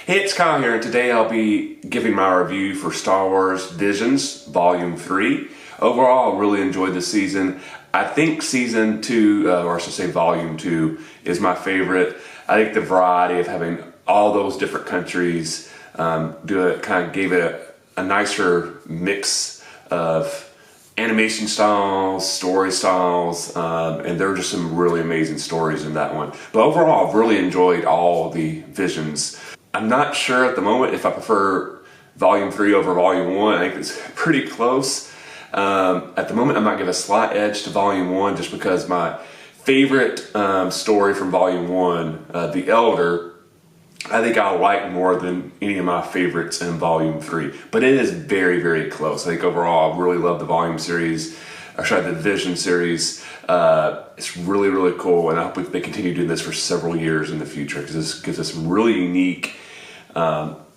Hey, it's Kyle here, and today I'll be giving my review for Star Wars Visions Volume 3. Overall, I really enjoyed this season. I think Season 2, or I should say Volume 2, is my favorite. I think the variety of having all those different countries kind of gave it a nicer mix of animation styles, story styles, and there were just some really amazing stories in that one. But overall, I've really enjoyed all the Visions. I'm not sure at the moment if I prefer Volume 3 over Volume 1. I think it's pretty close. At the moment, I might give a slight edge to Volume 1 just because my favorite story from Volume 1, The Elder, I think I like more than any of my favorites in Volume 3. But it is very, very close. I think overall, I really love the Volume series, the Vision series. It's really, really cool, and I hope they continue doing this for several years in the future because this gives us some really unique,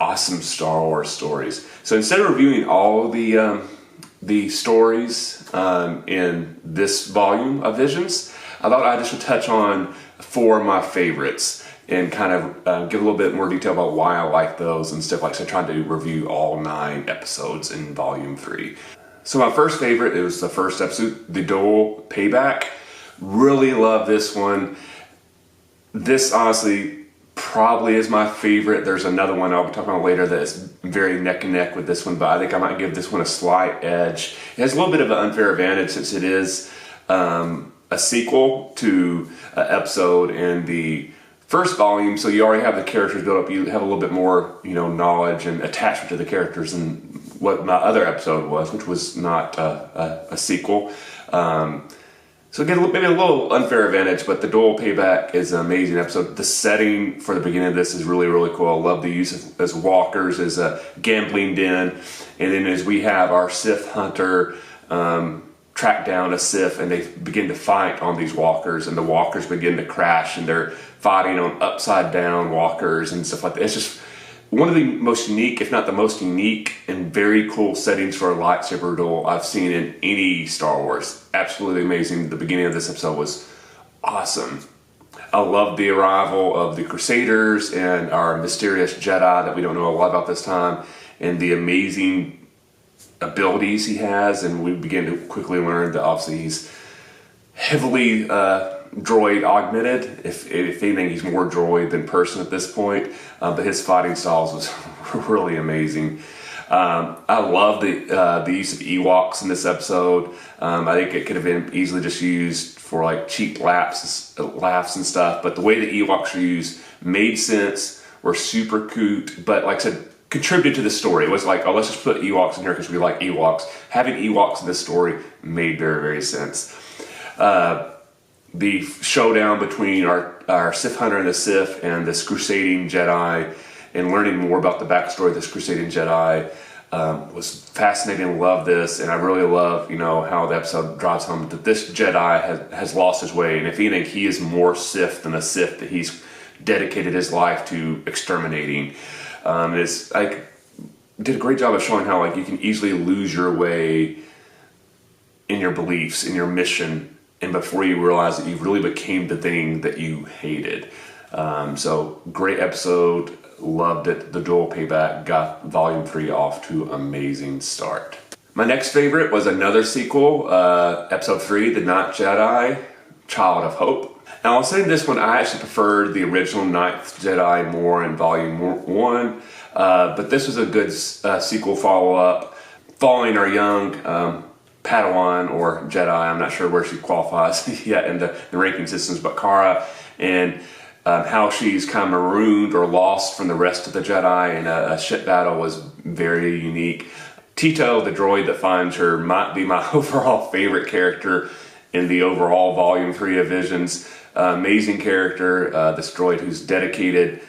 awesome Star Wars stories. So instead of reviewing all of the stories in this volume of Visions, I thought I just would touch on 4 of my favorites and kind of give a little bit more detail about why I like those and stuff like that. So I tried to review all 9 episodes in Volume 3. So my first favorite is the first episode, The Duel Payback. Really love this one. This honestly probably is my favorite. There's another one I'll be talking about later that is very neck and neck with this one, but I think I might give this one a slight edge. It has a little bit of an unfair advantage since it is a sequel to an episode in the first volume, so you already have the characters built up. You have a little bit more, knowledge and attachment to the characters than what my other episode was, which was not a sequel. So again, maybe a little unfair advantage, but The Duel Payback is an amazing episode. The setting for the beginning of this is really, really cool. I love the use of as walkers, as a gambling den, and then as we have our Sith hunter track down a Sith, and they begin to fight on these walkers, and the walkers begin to crash, and they're fighting on upside down walkers and stuff like that. It's just one of the most unique, if not the most unique and very cool settings for a lightsaber duel I've seen in any Star Wars. Absolutely amazing. The beginning of this episode was awesome. I love the arrival of the Crusaders and our mysterious Jedi that we don't know a lot about this time, and the amazing abilities he has, and we begin to quickly learn that obviously he's heavily droid augmented. If anything, he's more droid than person at this point, but his fighting styles was really amazing. I love the use of Ewoks in this episode. I think it could have been easily just used for like cheap laughs and stuff, but the way the Ewoks are used made sense, were super cute, but like I said, contributed to the story. It was like, oh, let's just put Ewoks in here because we like Ewoks. Having Ewoks in this story made very, very sense. The showdown between our Sith hunter and the Sith and this crusading Jedi, and learning more about the backstory of this crusading Jedi was fascinating. Love this, and I really love how the episode drives home that this Jedi has lost his way, and if anything, he is more Sith than a Sith that he's dedicated his life to exterminating. It's like did a great job of showing how you can easily lose your way in your beliefs, in your mission, and before you realize that you really became the thing that you hated. So great episode, loved it. The Duel Payback got Volume 3 off to an amazing start. My next favorite was another sequel, Episode 3, The Ninth Jedi, Child of Hope. Now I'll say this one, I actually preferred the original Ninth Jedi more in Volume 1, but this was a good sequel follow-up, following our young Padawan or Jedi, I'm not sure where she qualifies yet in the ranking systems, but Cara, and how she's kind of marooned or lost from the rest of the Jedi in a ship battle was very unique. Tito, the droid that finds her, might be my overall favorite character in the overall Volume 3 of Visions. Amazing character, this droid who's dedicated,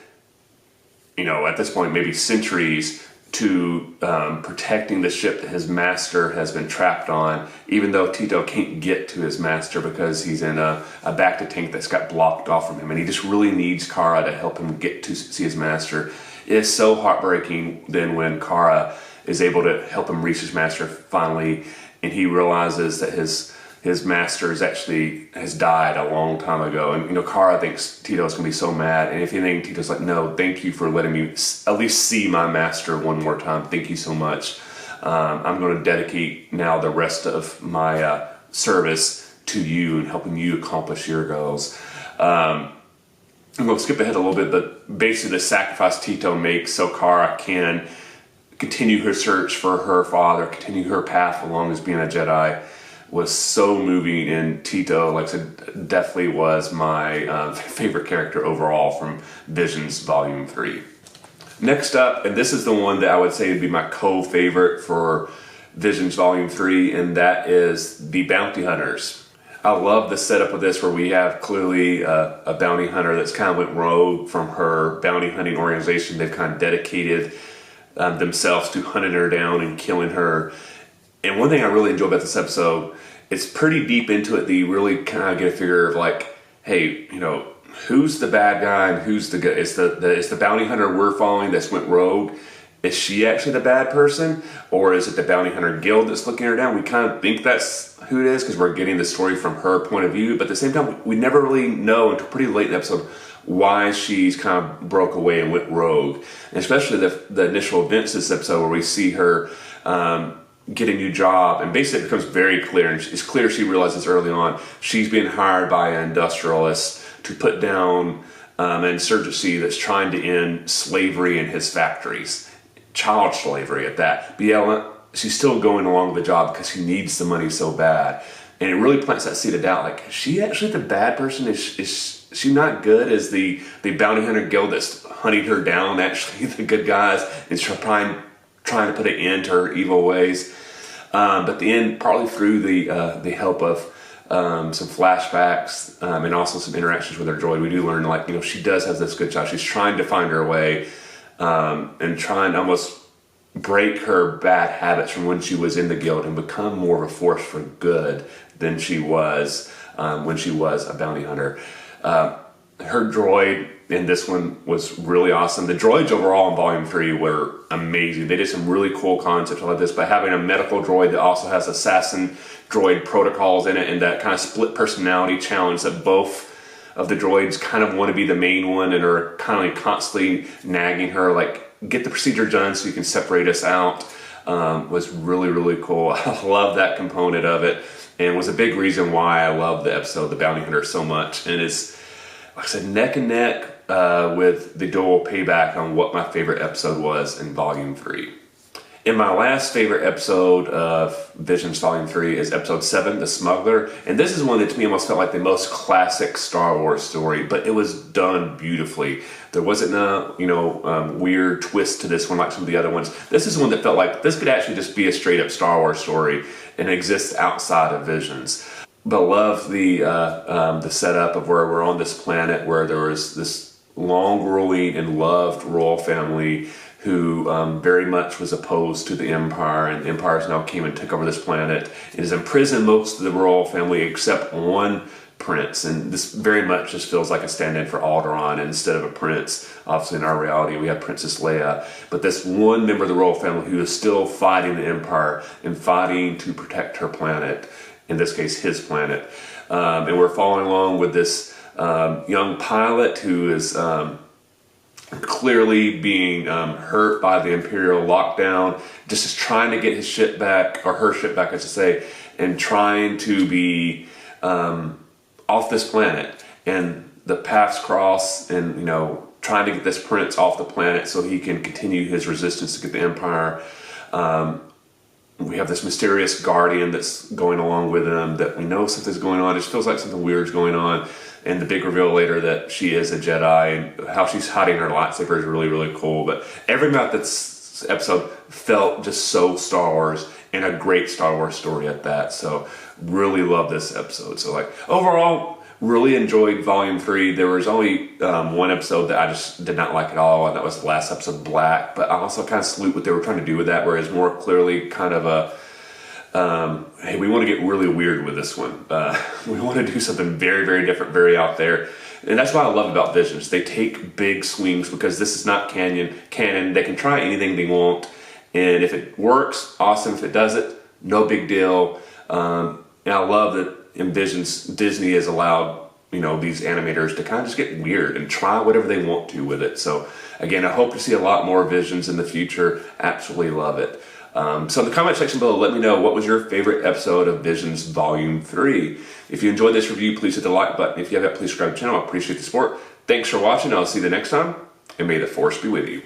at this point maybe centuries, to protecting the ship that his master has been trapped on, even though Tito can't get to his master because he's in a Bacta tank that's got blocked off from him, and he just really needs Cara to help him get to see his master. It is so heartbreaking then when Cara is able to help him reach his master finally, and he realizes that his his master has died a long time ago. And, Kara thinks Tito's going to be so mad. And if anything, Tito's like, no, thank you for letting me at least see my master one more time. Thank you so much. I'm going to dedicate now the rest of my service to you and helping you accomplish your goals. I'm going to skip ahead a little bit, but basically the sacrifice Tito makes so Kara can continue her search for her father, continue her path along as being a Jedi, was so moving. And Tito, like I said, definitely was my favorite character overall from Visions Volume 3. Next up, and this is the one that I would say would be my co-favorite for Visions Volume 3, and that is the Bounty Hunters. I love the setup of this where we have clearly a bounty hunter that's kind of went rogue from her bounty hunting organization. They've kind of dedicated themselves to hunting her down and killing her. And one thing I really enjoy about this episode, it's pretty deep into it that you really kind of get a figure of like, hey, who's the bad guy and who's the good? Is the bounty hunter we're following that's went rogue, is she actually the bad person? Or is it the bounty hunter guild that's looking her down? We kind of think that's who it is because we're getting the story from her point of view. But at the same time, we never really know until pretty late in the episode why she's kind of broke away and went rogue. And especially the initial events of this episode where we see her get a new job, and basically it becomes very clear, and it's clear she realizes early on she's being hired by an industrialist to put down an insurgency that's trying to end slavery in his factories, child slavery at that. But yeah, she's still going along with the job because she needs the money so bad, and it really plants that seed of doubt. Like, is she actually the bad person? Is she not good? Is the bounty hunter guild that's hunting her down actually the good guys and trying to put an end to her evil ways? But the end, partly through the help of some flashbacks and also some interactions with her droid, we do learn she does have this good job. She's trying to find her way and trying to almost break her bad habits from when she was in the guild and become more of a force for good than she was when she was a bounty hunter. Her droid in this one was really awesome. The droids overall in Volume 3 were amazing. They did some really cool concepts like this, but having a medical droid that also has assassin droid protocols in it, and that kind of split personality challenge that both of the droids kind of want to be the main one and are kind of constantly nagging her, like, get the procedure done so you can separate us out, was really, really cool. I love that component of it, and was a big reason why I love the episode, The Bounty Hunter, so much. And it's, like I said, neck and neck with the dual payback on what my favorite episode was in Volume 3. And my last favorite episode of Visions Volume 3 is Episode 7, The Smuggler. And this is one that to me almost felt like the most classic Star Wars story, but it was done beautifully. There wasn't a weird twist to this one like some of the other ones. This is one that felt like this could actually just be a straight up Star Wars story and exists outside of Visions. But I love the setup of where we're on this planet where there was this long-ruling and loved royal family who very much was opposed to the Empire, and the Empire now came and took over this planet. It has imprisoned most of the royal family except one prince, and this very much just feels like a stand-in for Alderaan instead of a prince. Obviously in our reality we have Princess Leia, but this one member of the royal family who is still fighting the Empire and fighting to protect her planet, in this case his planet. And we're following along with this young pilot who is clearly being hurt by the Imperial lockdown, just is trying to get his ship back, or her ship back I should say, and trying to be off this planet. And the paths cross, and trying to get this prince off the planet so he can continue his resistance to get the Empire. We have this mysterious guardian that's going along with him that we know something's going on. It just feels like something weird's going on. And the big reveal later that she is a Jedi, and how she's hiding her lightsaber is really, really cool. But every about this episode felt just so Star Wars, and a great Star Wars story at that. So really love this episode. So overall, really enjoyed Volume 3. There was only one episode that I just did not like at all, and that was the last episode, Black. But I also kind of salute what they were trying to do with that, whereas more clearly kind of a hey, we want to get really weird with this one. We want to do something very, very different, very out there. And that's what I love about Visions. They take big swings because this is not canon. They can try anything they want. And if it works, awesome. If it doesn't, no big deal. And I love that and Disney has allowed, these animators to kind of just get weird and try whatever they want to with it. So again, I hope to see a lot more Visions in the future. Absolutely love it. So in the comment section below, let me know what was your favorite episode of Visions Volume 3. If you enjoyed this review, please hit the like button. If you haven't, please subscribe to the channel. I appreciate the support. Thanks for watching. I'll see you the next time, and may the Force be with you.